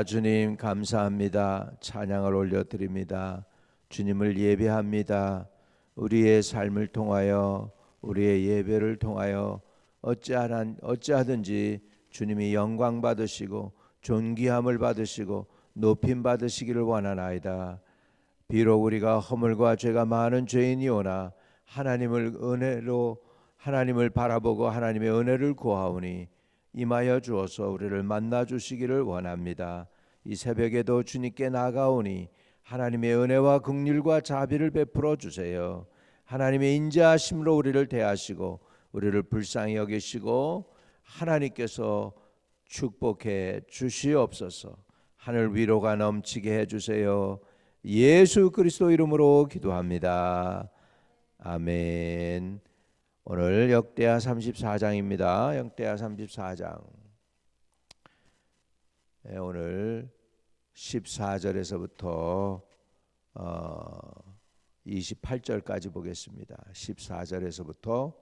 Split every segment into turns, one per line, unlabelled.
주님 감사합니다. 찬양을 올려드립니다. 주님을 예배합니다. 우리의 삶을 통하여 우리의 예배를 통하여 어찌하든지 주님이 영광 받으시고 존귀함을 받으시고 높임 받으시기를 원하나이다. 비록 우리가 허물과 죄가 많은 죄인이오나 하나님을 바라보고 하나님의 은혜를 구하오니 임하여 주어서 우리를 만나 주시기를 원합니다. 이 새벽에도 주님께 나아가오니 하나님의 은혜와 긍휼과 자비를 베풀어 주세요. 하나님의 인자하심으로 우리를 대하시고 우리를 불쌍히 여기시고 하나님께서 축복해 주시옵소서. 하늘 위로가 넘치게 해주세요. 예수 그리스도 이름으로 기도합니다. 아멘. 오늘 역대하 34장입니다. 역대하 34장. 오늘 14절에서부터 28절까지 보겠습니다. 14절에서부터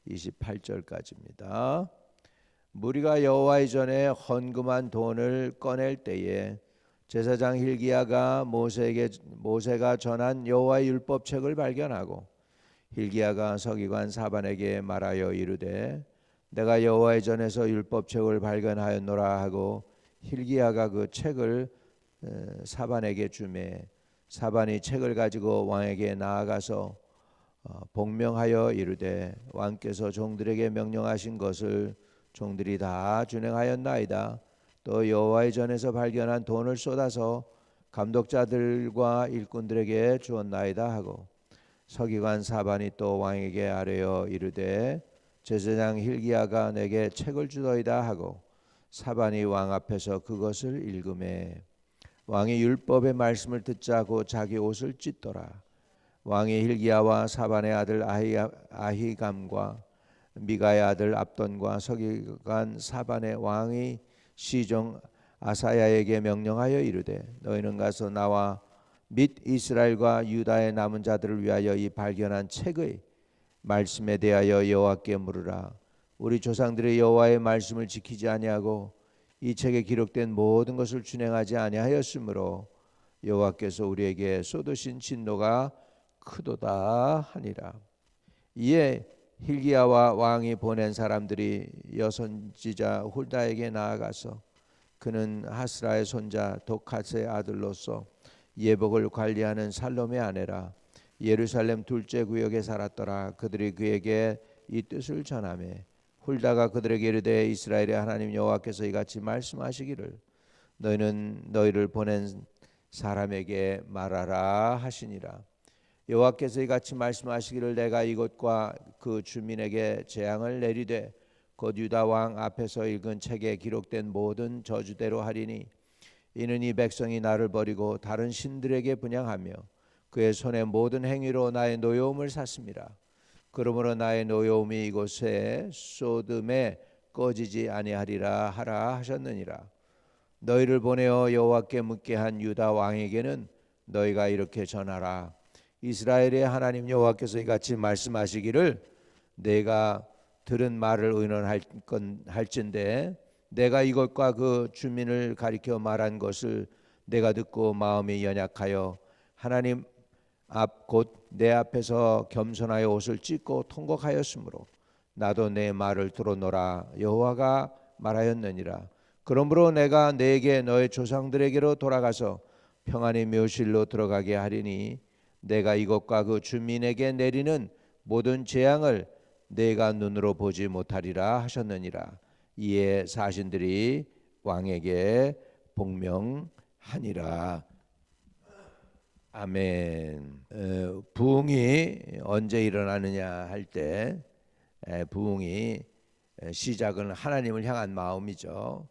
28절까지입니다. 무리가 여호와의 전에 헌금한 돈을 꺼낼 때에 제사장 hil기야가 모세가 전한 여호와의 율법책을 발견하고 hil기야가 서기관 사반에게 말하여 이르되 내가 여호와의 전에서 율법책을 발견하였노라 하고 hil기야가 그 책을 사반에게 주매 사반이 책을 가지고 왕에게 나아가서 복명하여 이르되 왕께서 종들에게 명령하신 것을 종들이 다 준행하였나이다. 또 여호와의 전에서 발견한 돈을 쏟아서 감독자들과 일꾼들에게 주었나이다 하고 서기관 사반이 또 왕에게 아뢰어 이르되 제사장 hil기야가 내게 책을 주더이다 하고 사반이 왕 앞에서 그것을 읽음에 왕이 율법의 말씀을 듣자 고 자기 옷을 찢더라. 왕이 hil기야와 사반의 아들 아히감과 미가의 아들 압돈과 서기관 사반의 왕이 시종 아사야에게 명령하여 이르되 너희는 가서 나와 및 이스라엘과 유다의 남은 자들을 위하여 이 발견한 책의 말씀에 대하여 여호와께 물으라. 우리 조상들이 여호와의 말씀을 지키지 아니하고 이 책에 기록된 모든 것을 준행하지 아니하였으므로 여호와께서 우리에게 쏟으신 진노가 크도다 하니라. 이에 hil기야와 왕이 보낸 사람들이 여선지자 훌다에게 나아가서 그는 하스라의 손자 독핫의 아들로서 예복을 관리하는 살롬의 아내라. 예루살렘 둘째 구역에 살았더라. 그들이 그에게 이 뜻을 전하매 훌다가 그들에게 이르되 이스라엘의 하나님 여호와께서 이같이 말씀하시기를 너희는 너희를 보낸 사람에게 말하라 하시니라. 여호와께서 이같이 말씀하시기를 내가 이곳과 그 주민에게 재앙을 내리되 곧 유다 왕 앞에서 읽은 책에 기록된 모든 저주대로 하리니 이는 이 백성이 나를 버리고 다른 신들에게 분향하며 그의 손의 모든 행위로 나의 노여움을 샀습니다. 그러므로 나의 노여움이 이곳에 소돔에 꺼지지 아니하리라 하라 하셨느니라. 너희를 보내어 여호와께 묻게 한 유다 왕에게는 너희가 이렇게 전하라. 이스라엘의 하나님 여호와께서 이같이 말씀하시기를 내가 들은 말을 의논할진대 내가 이것과 그 주민을 가리켜 말한 것을 내가 듣고 마음이 연약하여 하나님 앞 곧 내 앞에서 겸손하여 옷을 찢고 통곡하였으므로 나도 내 말을 들었노라 여호와가 말하였느니라. 그러므로 내가 내게 너의 조상들에게로 돌아가서 평안히 묘실로 들어가게 하리니 내가 이것과 그 주민에게 내리는 모든 재앙을 내가 눈으로 보지 못하리라 하셨느니라. 이에 사신들이 왕에게 복명하니라. 아멘. 부흥이 언제 일어나느냐 할 때 부흥이 시작은 하나님을 향한 마음이죠.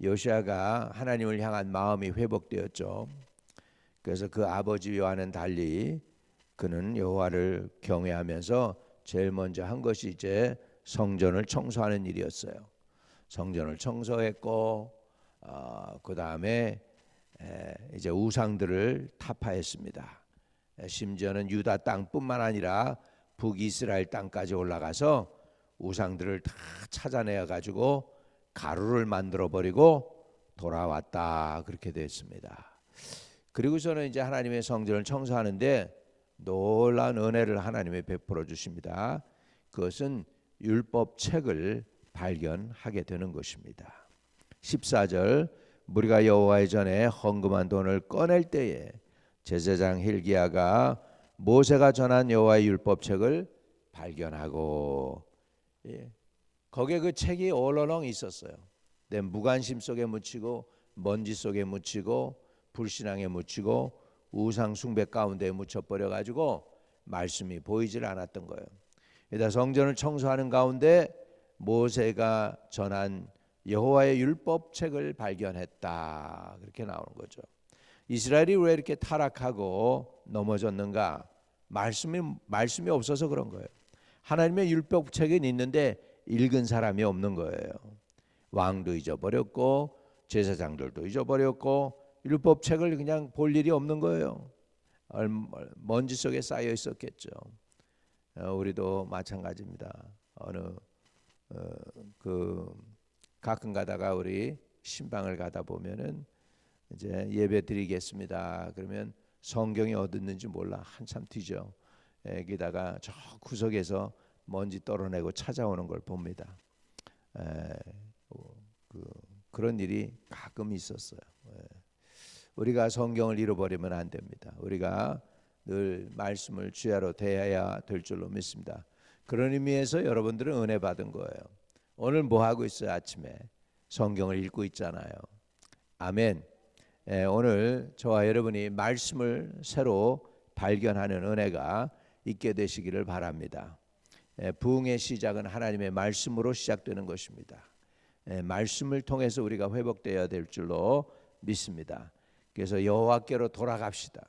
요시아가 하나님을 향한 마음이 회복되었죠. 그래서 그 아버지와는 달리 그는 여호와를 경외하면서 제일 먼저 한 것이 이제 성전을 청소하는 일이었어요. 성전을 청소했고 그 다음에 이제 우상들을 타파했습니다. 심지어는 유다 땅뿐만 아니라 북이스라엘 땅까지 올라가서 우상들을 다 찾아내어 가지고 가루를 만들어 버리고 돌아왔다 그렇게 됐습니다. 그리고서는 이제 하나님의 성전을 청소하는데 놀라운 은혜를 하나님이 베풀어 주십니다. 그것은 율법책을 발견하게 되는 것입니다. 14절 무리가 여호와의 전에 헌금한 돈을 꺼낼 때에 제사장 hil기야가 모세가 전한 여호와의 율법책을 발견하고, 거기에 그 책이 올러렁 있었어요. 내 무관심 속에 묻히고 먼지 속에 묻히고 불신앙에 묻히고 우상 숭배 가운데 묻혀버려 가지고 말씀이 보이질 않았던 거예요. 그러다 성전을 청소하는 가운데 모세가 전한 여호와의 율법책을 발견했다 그렇게 나오는 거죠. 이스라엘이 왜 이렇게 타락하고 넘어졌는가? 말씀이 없어서 그런 거예요. 하나님의 율법책은 있는데 읽은 사람이 없는 거예요. 왕도 잊어버렸고 제사장들도 잊어버렸고 율법책을 그냥 볼 일이 없는 거예요. 먼지 속에 쌓여 있었겠죠. 우리도 마찬가지입니다. 가끔 가다가 우리 신방을 가다 보면은 이제 예배 드리겠습니다. 그러면 성경이 어디 있는지 몰라 한참 뒤져. 여기다가 저 구석에서 먼지 떨어내고 찾아오는 걸 봅니다. 그런 일이 가끔 있었어요. 우리가 성경을 잃어버리면 안 됩니다. 우리가 늘 말씀을 주야로 대해야 될 줄로 믿습니다. 그런 의미에서 여러분들은 은혜 받은 거예요. 오늘 뭐 하고 있어요? 아침에 성경을 읽고 있잖아요. 아멘. 오늘 저와 여러분이 말씀을 새로 발견하는 은혜가 있게 되시기를 바랍니다. 부흥의 시작은 하나님의 말씀으로 시작되는 것입니다. 말씀을 통해서 우리가 회복되어야 될 줄로 믿습니다. 그래서 여호와께로 돌아갑시다.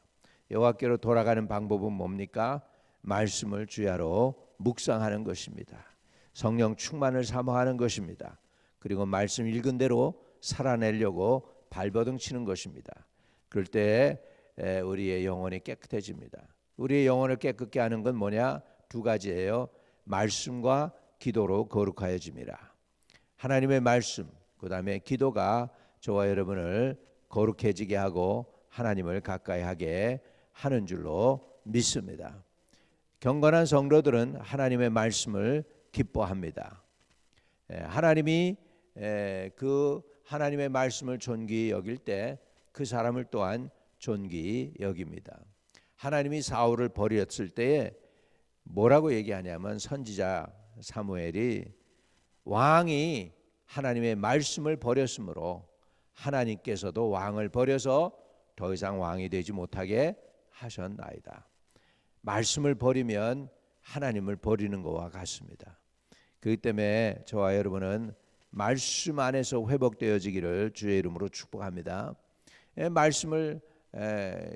여호와께로 돌아가는 방법은 뭡니까? 말씀을 주야로 묵상하는 것입니다. 성령 충만을 사모하는 것입니다. 그리고 말씀 읽은 대로 살아내려고 발버둥 치는 것입니다. 그럴 때 우리의 영혼이 깨끗해집니다. 우리의 영혼을 깨끗게 하는 건 뭐냐? 두 가지예요. 말씀과 기도로 거룩하여집니다. 하나님의 말씀, 그 다음에 기도가 저와 여러분을 거룩해지게 하고 하나님을 가까이 하게 하는 줄로 믿습니다. 경건한 성도들은 하나님의 말씀을 기뻐합니다. 하나님이 그 하나님의 말씀을 존귀히 여길 때 그 사람을 또한 존귀히 여깁니다. 하나님이 사울을 버렸을 때에 뭐라고 얘기하냐면 선지자 사무엘이 왕이 하나님의 말씀을 버렸으므로 하나님께서도 왕을 버려서 더 이상 왕이 되지 못하게 하셨나이다. 말씀을 버리면 하나님을 버리는 것과 같습니다. 그렇기 때문에 저와 여러분은 말씀 안에서 회복되어지기를 주의 이름으로 축복합니다. 말씀을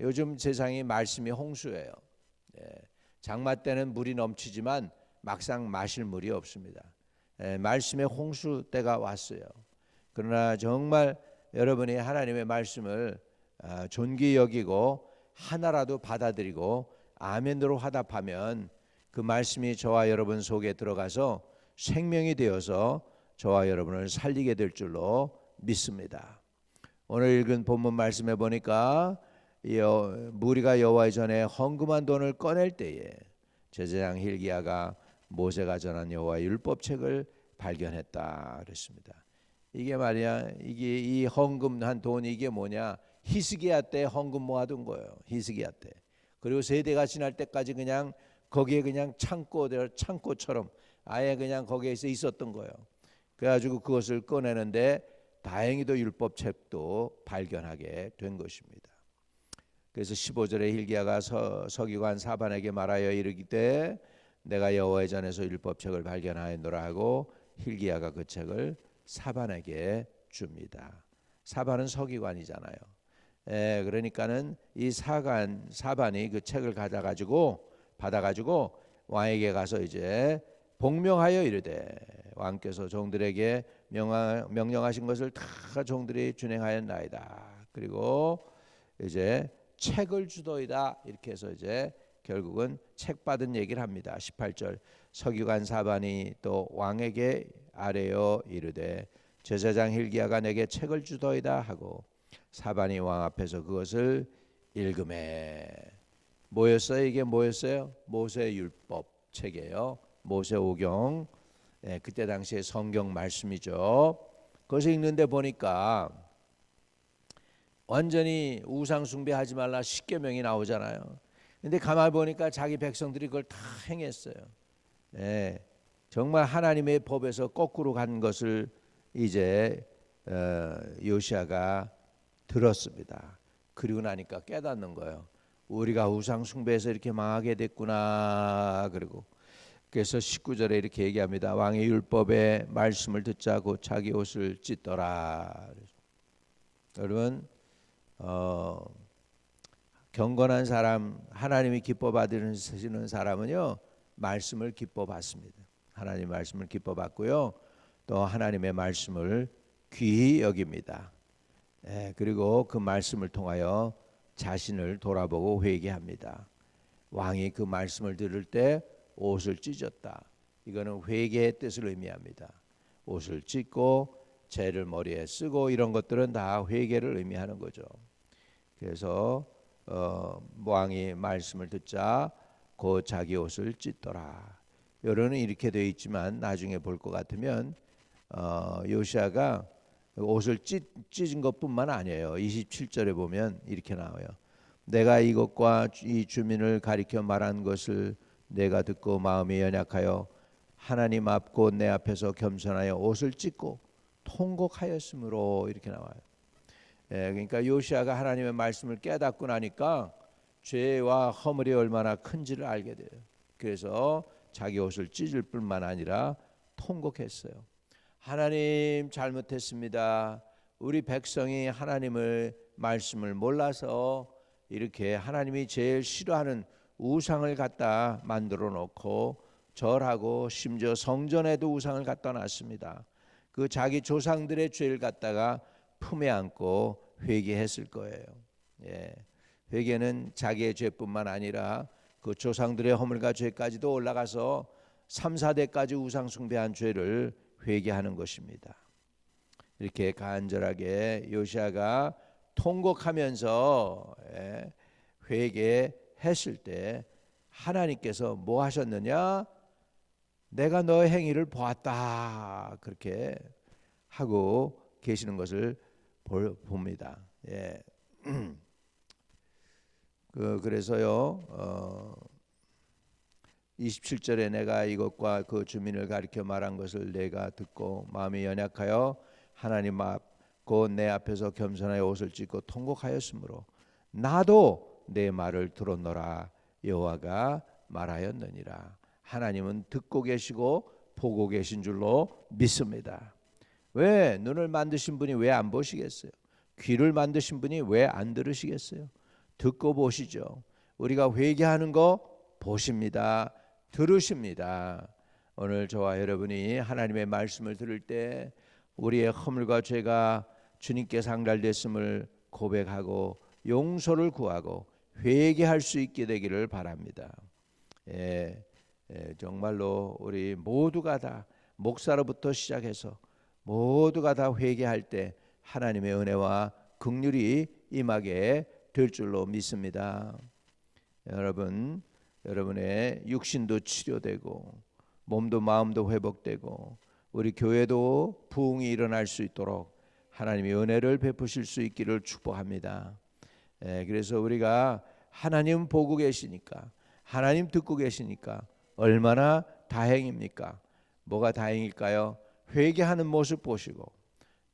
요즘 세상이 말씀이 홍수예요. 장마 때는 물이 넘치지만 막상 마실 물이 없습니다. 말씀의 홍수 때가 왔어요. 그러나 정말 여러분이 하나님의 말씀을 존귀히 여기고 하나라도 받아들이고 아멘으로 화답하면 그 말씀이 저와 여러분 속에 들어가서 생명이 되어서 저와 여러분을 살리게 될 줄로 믿습니다. 오늘 읽은 본문 말씀에 보니까 무리가 여호와의 전에 헌금한 돈을 꺼낼 때에 제사장 hil기야가 모세가 전한 여호와의 율법책을 발견했다 그랬습니다. 이게 말이야, 이게 이 헌금한 돈이 이게 뭐냐? 히스기야 때 헌금 모아둔 거예요. 히스기야 때. 그리고 세대가 지날 때까지 그냥 거기에 그냥 창고처럼 아예 그냥 거기에서 있었던 거예요. 그래가지고 그것을 꺼내는데 다행히도 율법책도 발견하게 된 것입니다. 그래서 15절에 hil기야가 서기관 사반에게 말하여 이르기되 내가 여호와의 전에서 율법책을 발견하였노라 하고 hil기야가 그 책을 사반에게 줍니다. 사반은 서기관이잖아요. 그러니까는 이 사반이 그 책을 받아가지고 왕에게 가서 이제 복명하여 이르되 왕께서 종들에게 명령하신 것을 다 종들이 준행하였나이다. 그리고 이제 책을 주도이다. 이렇게 해서 이제 결국은 책 받은 얘기를 합니다. 18절 서기관 사반이 또 왕에게 아뢰어 이르되 제사장 hil기야가 내게 책을 주더이다 하고 사반이 왕 앞에서 그것을 읽음에. 뭐였어요? 이게 뭐였어요? 모세율법 책이에요. 모세오경. 그때 당시에 성경 말씀이죠. 그것을 읽는데 보니까 완전히 우상 숭배하지 말라 십계명이 나오잖아요. 근데 가만 보니까 자기 백성들이 그걸 다 행했어요. 정말 하나님의 법에서 거꾸로 간 것을 이제 요시야가 들었습니다. 그리고 나니까 깨닫는 거예요. 우리가 우상 숭배해서 이렇게 망하게 됐구나. 그리고 그래서 19절에 이렇게 얘기합니다. 왕의 율법의 말씀을 듣자 곧 자기 옷을 찢더라. 여러분 경건한 사람, 하나님이 기뻐 받으시는 사람은요 말씀을 기뻐 받습니다. 하나님 말씀을 기뻐 받고요, 또 하나님의 말씀을 귀히 여깁니다. 그리고 그 말씀을 통하여 자신을 돌아보고 회개합니다. 왕이 그 말씀을 들을 때 옷을 찢었다. 이거는 회개의 뜻을 의미합니다. 옷을 찢고 재를 머리에 쓰고 이런 것들은 다 회개를 의미하는 거죠. 그래서 왕이 말씀을 듣자 곧 자기 옷을 찢더라. 여론은 이렇게 되어 있지만 나중에 볼 것 같으면 요시야가 옷을 찢은 것뿐만 아니에요. 27절에 보면 이렇게 나와요. 내가 이것과 이 주민을 가리켜 말한 것을 내가 듣고 마음이 연약하여 하나님 앞 곧 내 앞에서 겸손하여 옷을 찢고 통곡하였으므로 이렇게 나와요. 그러니까 요시야가 하나님의 말씀을 깨닫고 나니까 죄와 허물이 얼마나 큰지를 알게 돼요. 그래서 자기 옷을 찢을 뿐만 아니라 통곡했어요. 하나님 잘못했습니다. 우리 백성이 하나님의 말씀을 몰라서 이렇게 하나님이 제일 싫어하는 우상을 갖다 만들어 놓고 절하고 심지어 성전에도 우상을 갖다 놨습니다. 그 자기 조상들의 죄를 갖다가 품에 안고 회개했을 거예요. 회개는 자기의 죄뿐만 아니라 그 조상들의 허물과 죄까지도 올라가서 3, 4대까지 우상 숭배한 죄를 회개하는 것입니다. 이렇게 간절하게 요시야가 통곡하면서 회개했을 때 하나님께서 뭐 하셨느냐? 내가 너의 행위를 보았다. 그렇게 하고 계시는 것을 봅니다. 그래서요 27절에 내가 이것과 그 주민을 가리켜 말한 것을 내가 듣고 마음이 연약하여 하나님 앞 곧 내 앞에서 겸손하여 옷을 찢고 통곡하였으므로 나도 내 말을 들었노라 여호와가 말하였느니라. 하나님은 듣고 계시고 보고 계신 줄로 믿습니다. 왜 눈을 만드신 분이 왜 안 보시겠어요? 귀를 만드신 분이 왜 안 들으시겠어요? 듣고 보시죠. 우리가 회개하는 거 보십니다. 들으십니다. 오늘 저와 여러분이 하나님의 말씀을 들을 때 우리의 허물과 죄가 주님께 상달됐음을 고백하고 용서를 구하고 회개할 수 있게 되기를 바랍니다. 정말로 우리 모두가 다 목사로부터 시작해서 모두가 다 회개할 때 하나님의 은혜와 긍휼이 임하게 될 줄로 믿습니다. 여러분, 여러분의 육신도 치료되고 몸도 마음도 회복되고 우리 교회도 부흥이 일어날 수 있도록 하나님의 은혜를 베푸실 수 있기를 축복합니다. 그래서 우리가 하나님 보고 계시니까, 하나님 듣고 계시니까 얼마나 다행입니까? 뭐가 다행일까요? 회개하는 모습 보시고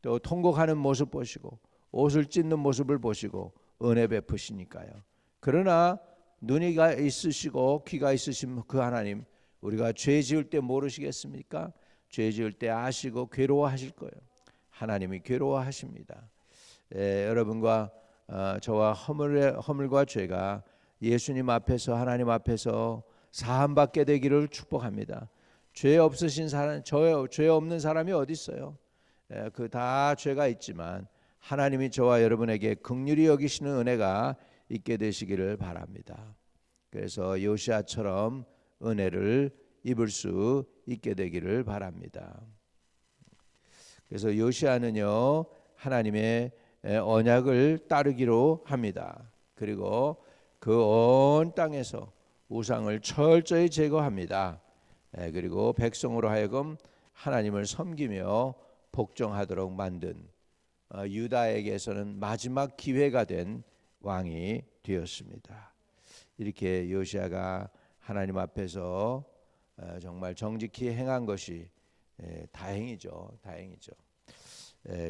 또 통곡하는 모습 보시고 옷을 찢는 모습을 보시고 은혜 베푸시니까요. 그러나 눈이 있으시고 귀가 있으신 그 하나님, 우리가 죄 지을 때 모르시겠습니까? 죄 지을 때 아시고 괴로워하실 거예요. 하나님이 괴로워하십니다. 여러분과 저와 허물과 죄가 예수님 앞에서 하나님 앞에서 사함받게 되기를 축복합니다. 죄 없으신 사람, 죄 없는 사람이 어디 있어요? 그 다 죄가 있지만 하나님이 저와 여러분에게 긍휼히 여기시는 은혜가 있게 되시기를 바랍니다. 그래서 요시야처럼 은혜를 입을 수 있게 되기를 바랍니다. 그래서 요시아는요 하나님의 언약을 따르기로 합니다. 그리고 그 온 땅에서 우상을 철저히 제거합니다. 그리고 백성으로 하여금 하나님을 섬기며 복종하도록 만든 유다에게서는 마지막 기회가 된 왕이 되었습니다. 이렇게 요시아가 하나님 앞에서 정말 정직히 행한 것이 다행이죠.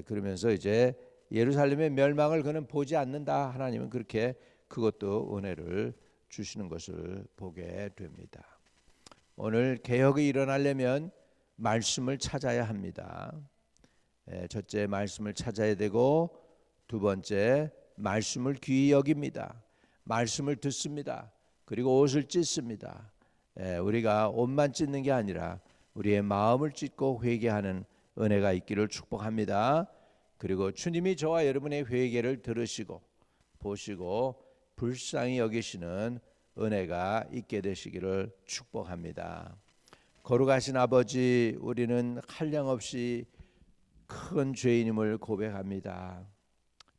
그러면서 이제 예루살렘의 멸망을 그는 보지 않는다. 하나님은 그렇게 그것도 은혜를 주시는 것을 보게 됩니다. 오늘 개혁이 일어나려면 말씀을 찾아야 합니다. 첫째, 말씀을 찾아야 되고, 두 번째, 말씀을 귀히 여깁니다. 말씀을 듣습니다. 그리고 옷을 찢습니다. 우리가 옷만 찢는 게 아니라 우리의 마음을 찢고 회개하는 은혜가 있기를 축복합니다. 그리고 주님이 저와 여러분의 회개를 들으시고 보시고 불쌍히 여기시는 은혜가 있게 되시기를 축복합니다. 거룩하신 아버지, 우리는 한량없이 큰 죄인임을 고백합니다.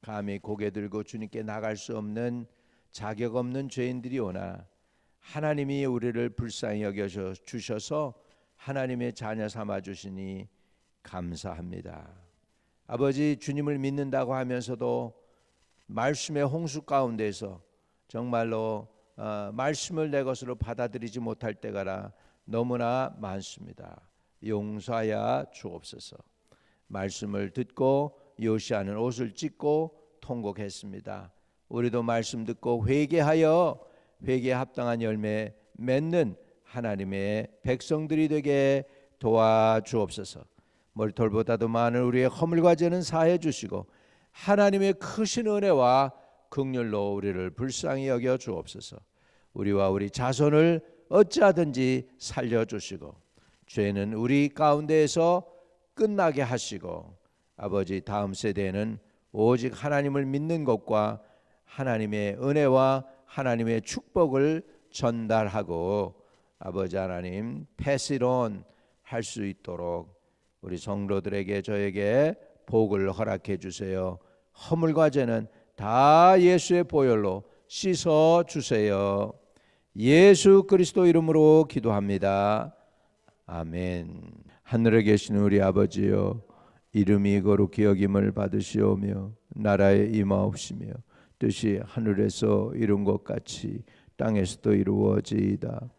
감히 고개 들고 주님께 나갈 수 없는 자격 없는 죄인들이 오나 하나님이 우리를 불쌍히 여겨 주셔서 하나님의 자녀 삼아 주시니 감사합니다. 아버지, 주님을 믿는다고 하면서도 말씀의 홍수 가운데서 정말로 말씀을 내 것으로 받아들이지 못할 때가 너무나 많습니다. 용서하여 주옵소서. 말씀을 듣고 요시아는 옷을 찢고 통곡했습니다. 우리도 말씀 듣고 회개하여 회개에 합당한 열매 맺는 하나님의 백성들이 되게 도와주옵소서. 머리털보다도 많은 우리의 허물과 죄는 사해 주시고 하나님의 크신 은혜와 긍휼로 우리를 불쌍히 여겨 주옵소서. 우리와 우리 자손을 어찌하든지 살려주시고 죄는 우리 가운데에서 끝나게 하시고 아버지, 다음 세대에는 오직 하나님을 믿는 것과 하나님의 은혜와 하나님의 축복을 전달하고 아버지 하나님 패시론 할 수 있도록 우리 성도들에게 저에게 복을 허락해 주세요. 허물과 죄는 다 예수의 보혈로 씻어 주세요. 예수 그리스도 이름으로 기도합니다. 아멘. 하늘에 계신 우리 아버지여, 이름이 거룩히 여김을 받으시오며 나라에 임하옵시며 뜻이 하늘에서 이룬 것 같이 땅에서도 이루어지이다.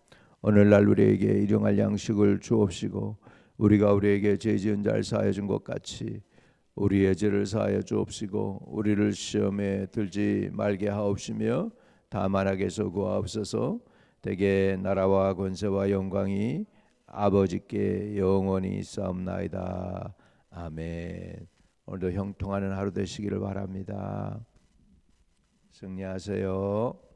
오늘날 우리에게 일용할 양식을 주옵시고 우리가 우리에게 죄 지은 자를 사하여 준 것 같이 우리의 죄를 사하여 주옵시고 우리를 시험에 들지 말게 하옵시며 다만 악에서 구하옵소서. 대개 나라와 권세와 영광이 아버지께 영원히 있사옵나이다. 아멘. 오늘도 형통하는 하루 되시기를 바랍니다. 승리하세요.